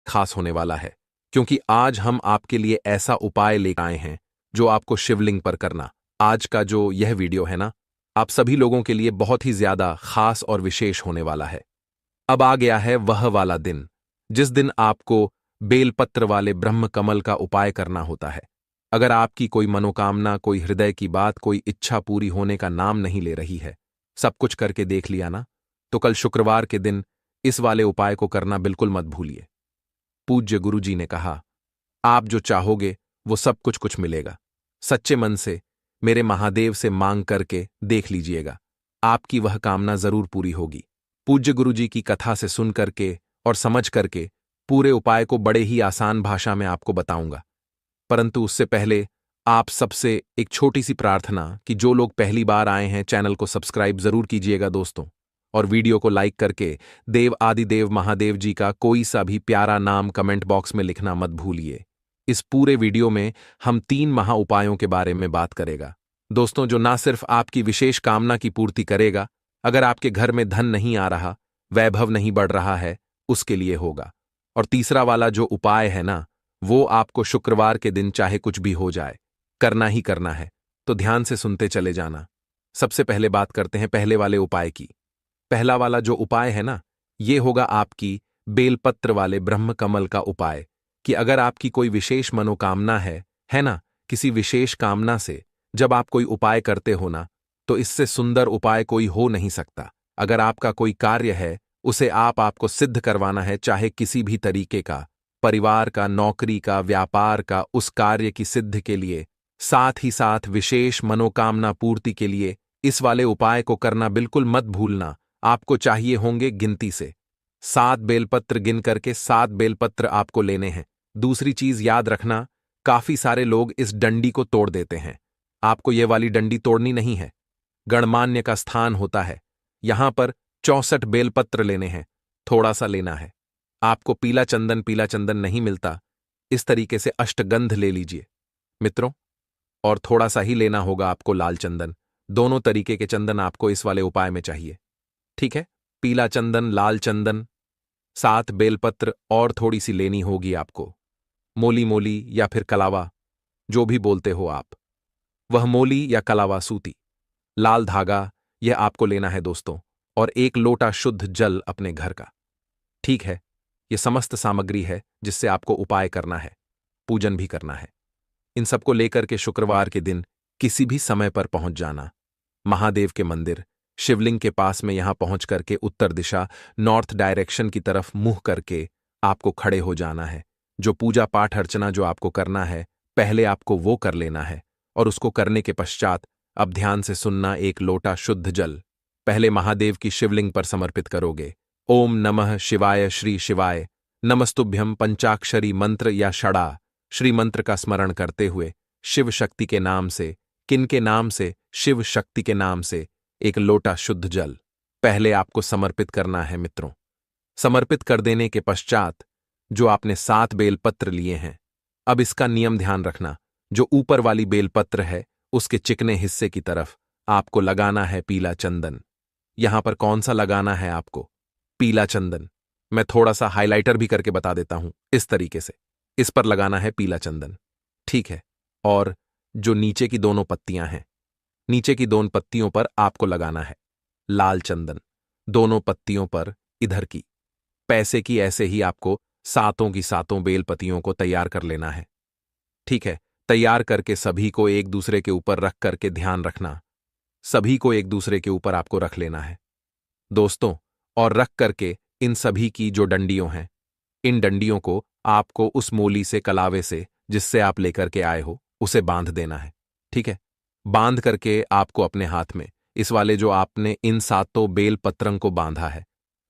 खास होने वाला है, क्योंकि आज हम आपके लिए ऐसा उपाय लेकर आए हैं जो आपको शिवलिंग पर करना। आज का जो यह वीडियो है ना, आप सभी लोगों के लिए बहुत ही ज्यादा खास और विशेष होने वाला है। अब आ गया है वह वाला दिन जिस दिन आपको बेलपत्र वाले ब्रह्म कमल का उपाय करना होता है। अगर आपकी कोई मनोकामना, कोई हृदय की बात, कोई इच्छा पूरी होने का नाम नहीं ले रही है, सब कुछ करके देख लिया ना, तो कल शुक्रवार के दिन इस वाले उपाय को करना बिल्कुल मत भूलिए। पूज्य गुरुजी ने कहा, आप जो चाहोगे वो सब कुछ कुछ मिलेगा। सच्चे मन से मेरे महादेव से मांग करके देख लीजिएगा, आपकी वह कामना जरूर पूरी होगी। पूज्य गुरुजी की कथा से सुन करके और समझ करके पूरे उपाय को बड़े ही आसान भाषा में आपको बताऊंगा, परंतु उससे पहले आप सबसे एक छोटी सी प्रार्थना कि जो लोग पहली बार आए हैं चैनल को सब्सक्राइब जरूर कीजिएगा दोस्तों, और वीडियो को लाइक करके देव आदिदेव महादेव जी का कोई सा भी प्यारा नाम कमेंट बॉक्स में लिखना मत भूलिए। इस पूरे वीडियो में हम 3 महा उपायों के बारे में बात करेगा दोस्तों, जो ना सिर्फ आपकी विशेष कामना की पूर्ति करेगा, अगर आपके घर में धन नहीं आ रहा, वैभव नहीं बढ़ रहा है, उसके लिए होगा। और तीसरा वाला जो उपाय है ना, वो आपको शुक्रवार के दिन चाहे कुछ भी हो जाए करना ही करना है, तो ध्यान से सुनते चले जाना। सबसे पहले बात करते हैं पहले वाले उपाय की। पहला वाला जो उपाय है ना, ये होगा आपकी बेलपत्र वाले ब्रह्म कमल का उपाय। कि अगर आपकी कोई विशेष मनोकामना है ना, किसी विशेष कामना से जब आप कोई उपाय करते हो ना, तो इससे सुंदर उपाय कोई हो नहीं सकता। अगर आपका कोई कार्य है, उसे आपको सिद्ध करवाना है, चाहे किसी भी तरीके का, परिवार का, नौकरी का, व्यापार का, उस कार्य की सिद्ध के लिए, साथ ही साथ विशेष मनोकामना पूर्ति के लिए इस वाले उपाय को करना बिल्कुल मत भूलना। आपको चाहिए होंगे गिनती से 7 बेलपत्र, गिन करके 7 बेलपत्र आपको लेने हैं। दूसरी चीज याद रखना, काफी सारे लोग इस डंडी को तोड़ देते हैं। आपको ये वाली डंडी तोड़नी नहीं है। गणमान्य का स्थान होता है, यहां पर 64 बेलपत्र लेने हैं। थोड़ा सा लेना है। आपको पीला चंदन नहीं मिलता, इस तरीके से अष्टगंध ले लीजिए मित्रों, और थोड़ा सा ही लेना होगा आपको लाल चंदन। दोनों तरीके के चंदन आपको इस वाले उपाय में चाहिए, ठीक है। पीला चंदन, लाल चंदन, 7 बेलपत्र और थोड़ी सी लेनी होगी आपको मोली मोली या फिर कलावा, जो भी बोलते हो आप, वह मोली या कलावा सूती। लाल धागा यह आपको लेना है दोस्तों, और 1 लोटा शुद्ध जल अपने घर का, ठीक है। यह समस्त सामग्री है जिससे आपको उपाय करना है, पूजन भी करना है। इन सबको लेकर के शुक्रवार के दिन किसी भी समय पर पहुंच जाना। महादेव के मंदिर शिवलिंग के पास में यहां पहुंच करके उत्तर दिशा, नॉर्थ डायरेक्शन की तरफ मुंह करके आपको खड़े हो जाना है। जो पूजा पाठ अर्चना जो आपको करना है, पहले आपको वो कर लेना है, और उसको करने के पश्चात अब ध्यान से सुनना, 1 लोटा शुद्ध जल पहले महादेव की शिवलिंग पर समर्पित करोगे। ओम नमः शिवाय, श्री शिवाय नमस्तुभ्यम पंचाक्षरी मंत्र या षड़ा श्री मंत्र का स्मरण करते हुए शिव शक्ति के नाम से, किनके नाम से? शिव शक्ति के नाम से 1 लोटा शुद्ध जल पहले आपको समर्पित करना है मित्रों। समर्पित कर देने के पश्चात जो आपने 7 बेलपत्र लिए हैं, अब इसका नियम ध्यान रखना, जो ऊपर वाली बेलपत्र है उसके चिकने हिस्से की तरफ आपको लगाना है पीला चंदन। यहां पर कौन सा लगाना है आपको? पीला चंदन। मैं थोड़ा सा हाइलाइटर भी करके बता देता हूं, इस तरीके से इस पर लगाना है पीला चंदन, ठीक है। और जो नीचे की दोनों पत्तियां हैं, नीचे की 2 पत्तियों पर आपको लगाना है लाल चंदन। दोनों पत्तियों पर इधर की पैसे की ऐसे ही आपको 7 की 7 बेलपत्तियों को तैयार कर लेना है, ठीक है। तैयार करके सभी को एक दूसरे के ऊपर रख करके ध्यान रखना, सभी को एक दूसरे के ऊपर आपको रख लेना है दोस्तों, और रख करके इन सभी की जो डंडियों हैं, इन डंडियों को आपको उस मोली से, कलावे से जिससे आप लेकर के आए हो, उसे बांध देना है, ठीक है। बांध करके आपको अपने हाथ में इस वाले जो आपने इन 7 बेल पत्रं को बांधा है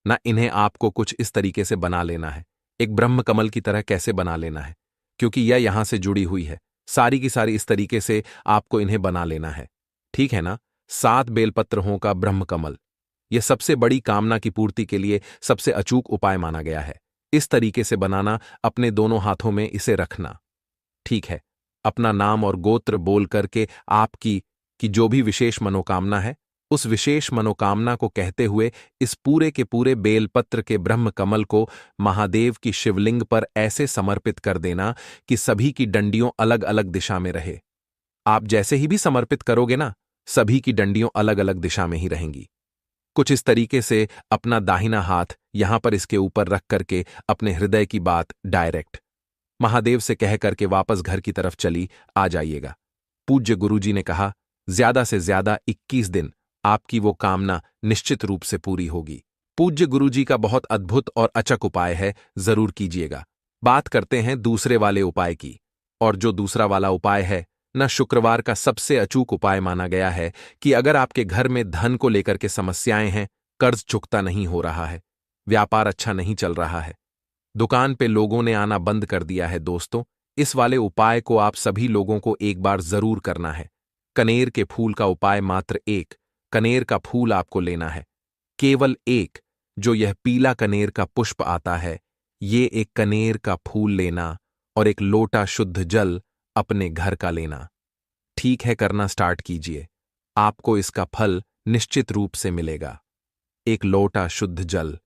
ना, इन्हें आपको कुछ इस तरीके से बना लेना है। एक ब्रह्म कमल की तरह कैसे बना लेना है, क्योंकि यह यहां से जुड़ी हुई है, सारी की सारी इस तरीके से आपको इन्हें बना लेना है, ठीक है ना। 7 बेलपत्रों का ब्रह्म कमल, यह सबसे बड़ी कामना की पूर्ति के लिए सबसे अचूक उपाय माना गया है। इस तरीके से बनाना, अपने दोनों हाथों में इसे रखना, ठीक है। अपना नाम और गोत्र बोल करके आपकी जो भी विशेष मनोकामना है उस विशेष मनोकामना को कहते हुए इस पूरे के पूरे बेलपत्र के ब्रह्म कमल को महादेव की शिवलिंग पर ऐसे समर्पित कर देना कि सभी की डंडियों अलग अलग दिशा में रहे। आप जैसे ही भी समर्पित करोगे ना, सभी की डंडियों अलग अलग दिशा में ही रहेंगी। कुछ इस तरीके से अपना दाहिना हाथ यहां पर इसके ऊपर रख करके अपने हृदय की बात डायरेक्ट महादेव से कह करके वापस घर की तरफ चली आ जाइएगा। पूज्य गुरुजी ने कहा, ज्यादा से ज्यादा 21 दिन आपकी वो कामना निश्चित रूप से पूरी होगी। पूज्य गुरुजी का बहुत अद्भुत और अचक उपाय है, जरूर कीजिएगा। बात करते हैं दूसरे वाले उपाय की। और जो दूसरा वाला उपाय है न, शुक्रवार का सबसे अचूक उपाय माना गया है कि अगर आपके घर में धन को लेकर के समस्याएं हैं, कर्ज चुकता नहीं हो रहा है, व्यापार अच्छा नहीं चल रहा है, दुकान पे लोगों ने आना बंद कर दिया है, दोस्तों, इस वाले उपाय को आप सभी लोगों को एक बार जरूर करना है। कनेर के फूल का उपाय मात्र एक कनेर का फूल आपको लेना है, केवल एक। जो यह पीला कनेर का पुष्प आता है, ये एक कनेर का फूल लेना और एक लोटा शुद्ध जल अपने घर का लेना। ठीक है, करना स्टार्ट कीजिए, आपको इसका फल निश्चित रूप से मिलेगा। एक लोटा शुद्ध जल,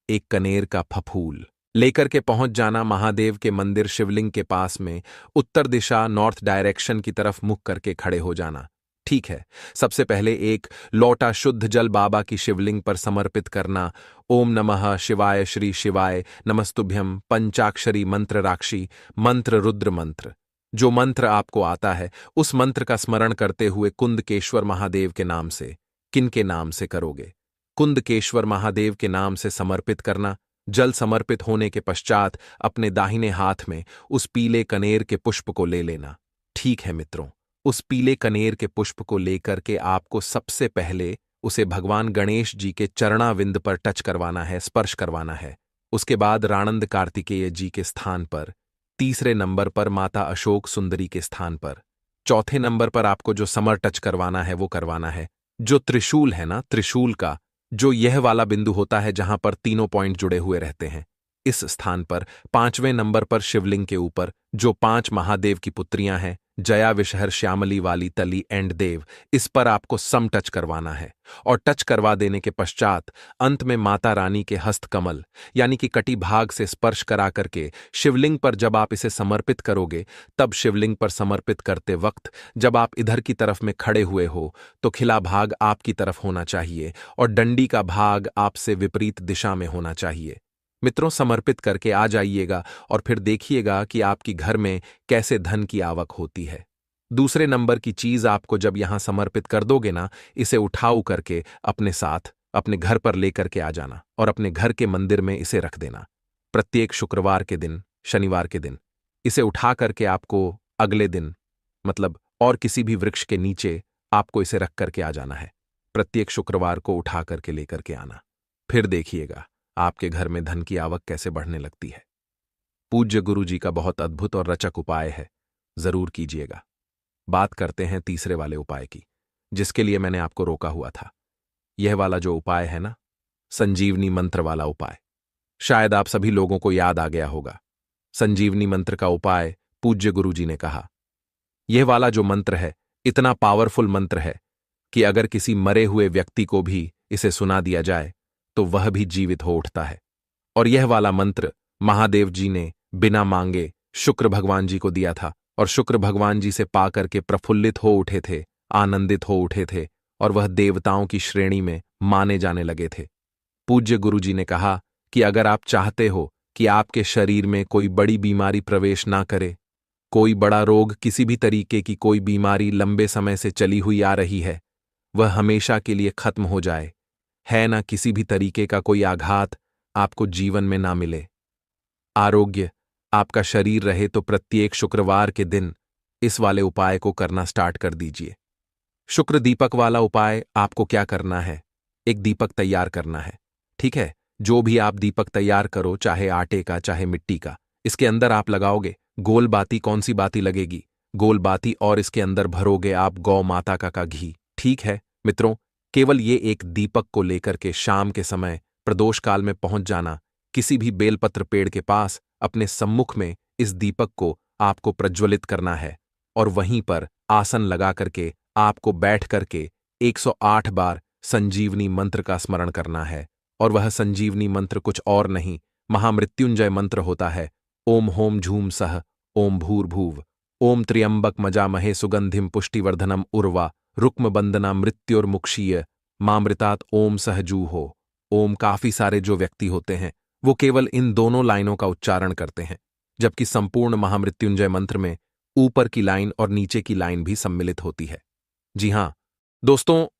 एक कनेर का फफूल लेकर के पहुंच जाना महादेव के मंदिर शिवलिंग के पास में, उत्तर दिशा नॉर्थ डायरेक्शन की तरफ मुख करके खड़े हो जाना। ठीक है, सबसे पहले एक लोटा शुद्ध जल बाबा की शिवलिंग पर समर्पित करना। ओम नमः शिवाय श्री शिवाय नमस्तुभ्यम पंचाक्षरी मंत्र राक्षी मंत्र रुद्र मंत्र। जो मंत्र आपको आता है उस मंत्र का स्मरण करते हुए कुंदकेश्वर महादेव के नाम से, किनके नाम से करोगे? कुंदकेश्वर महादेव के नाम से समर्पित करना। जल समर्पित होने के पश्चात अपने दाहिने हाथ में उस पीले कनेर के पुष्प को ले लेना। ठीक है मित्रों, उस पीले कनेर के पुष्प को लेकर के आपको सबसे पहले उसे भगवान गणेश जी के चरणाविंद पर टच करवाना है, स्पर्श करवाना है। उसके बाद राणंद कार्तिकेय जी के स्थान पर, तीसरे नंबर पर माता अशोक सुंदरी के स्थान पर, चौथे नंबर पर आपको जो समर टच करवाना है वो करवाना है। जो त्रिशूल है ना, त्रिशूल का जो यह वाला बिंदु होता है जहां पर तीनों पॉइंट जुड़े हुए रहते हैं, इस स्थान पर पांचवें नंबर पर शिवलिंग के ऊपर जो 5 महादेव की पुत्रियां हैं, जया विषहर श्यामली वाली तली एंड देव, इस पर आपको सम टच करवाना है। और टच करवा देने के पश्चात अंत में माता रानी के हस्त कमल यानी कि कटी भाग से स्पर्श करा करके शिवलिंग पर जब आप इसे समर्पित करोगे, तब शिवलिंग पर समर्पित करते वक्त जब आप इधर की तरफ में खड़े हुए हो तो खिला भाग आपकी तरफ होना चाहिए और डंडी का भाग आपसे विपरीत दिशा में होना चाहिए। मित्रों, समर्पित करके आ जाइएगा और फिर देखिएगा कि आपकी घर में कैसे धन की आवक होती है। दूसरे नंबर की चीज आपको जब यहां समर्पित कर दोगे ना, इसे उठाऊ करके अपने साथ अपने घर पर लेकर के आ जाना और अपने घर के मंदिर में इसे रख देना। प्रत्येक शुक्रवार के दिन, शनिवार के दिन इसे उठा करके आपको अगले दिन मतलब और किसी भी वृक्ष के नीचे आपको इसे रख करके आ जाना है। प्रत्येक शुक्रवार को उठा करके लेकर के आना, फिर देखिएगा आपके घर में धन की आवक कैसे बढ़ने लगती है। पूज्य गुरु जी का बहुत अद्भुत और रचक उपाय है, जरूर कीजिएगा। बात करते हैं तीसरे वाले उपाय की, जिसके लिए मैंने आपको रोका हुआ था। यह वाला जो उपाय है ना, संजीवनी मंत्र वाला उपाय, शायद आप सभी लोगों को याद आ गया होगा। संजीवनी मंत्र का उपाय पूज्य गुरु जी ने कहा, यह वाला जो मंत्र है इतना पावरफुल मंत्र है कि अगर किसी मरे हुए व्यक्ति को भी इसे सुना दिया जाए तो वह भी जीवित हो उठता है। और यह वाला मंत्र महादेव जी ने बिना मांगे शुक्र भगवान जी को दिया था और शुक्र भगवान जी से पाकर के प्रफुल्लित हो उठे थे, आनंदित हो उठे थे और वह देवताओं की श्रेणी में माने जाने लगे थे। पूज्य गुरु जी ने कहा कि अगर आप चाहते हो कि आपके शरीर में कोई बड़ी बीमारी प्रवेश ना करे, कोई बड़ा रोग, किसी भी तरीके की कोई बीमारी लंबे समय से चली हुई आ रही है, वह हमेशा के लिए खत्म हो जाए, है ना किसी भी तरीके का कोई आघात आपको जीवन में ना मिले, आरोग्य आपका शरीर रहे, तो प्रत्येक शुक्रवार के दिन इस वाले उपाय को करना स्टार्ट कर दीजिए। शुक्र दीपक वाला उपाय आपको क्या करना है, एक दीपक तैयार करना है। ठीक है, जो भी आप दीपक तैयार करो, चाहे आटे का चाहे मिट्टी का, इसके अंदर आप लगाओगे गोल बाती। कौन सी बाती लगेगी? गोल बाती। और इसके अंदर भरोगे आप गौ माता का घी। ठीक है मित्रों, केवल ये एक दीपक को लेकर के शाम के समय प्रदोष काल में पहुंच जाना। किसी भी बेलपत्र पेड़ के पास अपने सम्मुख में इस दीपक को आपको प्रज्वलित करना है और वहीं पर आसन लगा करके आपको बैठ करके 108 बार संजीवनी मंत्र का स्मरण करना है, और वह संजीवनी मंत्र कुछ और नहीं, महामृत्युंजय मंत्र होता है। ओम होम झूम सह, ओम भूर्भुव, ओम त्र्यंबक मजामहे सुगंधिम पुष्टिवर्धनम उर्वा, रुक्म बंदना मृत्युर्मुक्षीय, मामृतात ओम सहजू हो। ओम काफी सारे जो व्यक्ति होते हैं वो केवल इन दोनों लाइनों का उच्चारण करते हैं, जबकि संपूर्ण महामृत्युंजय मंत्र में ऊपर की लाइन और नीचे की लाइन भी सम्मिलित होती है। जी हां दोस्तों,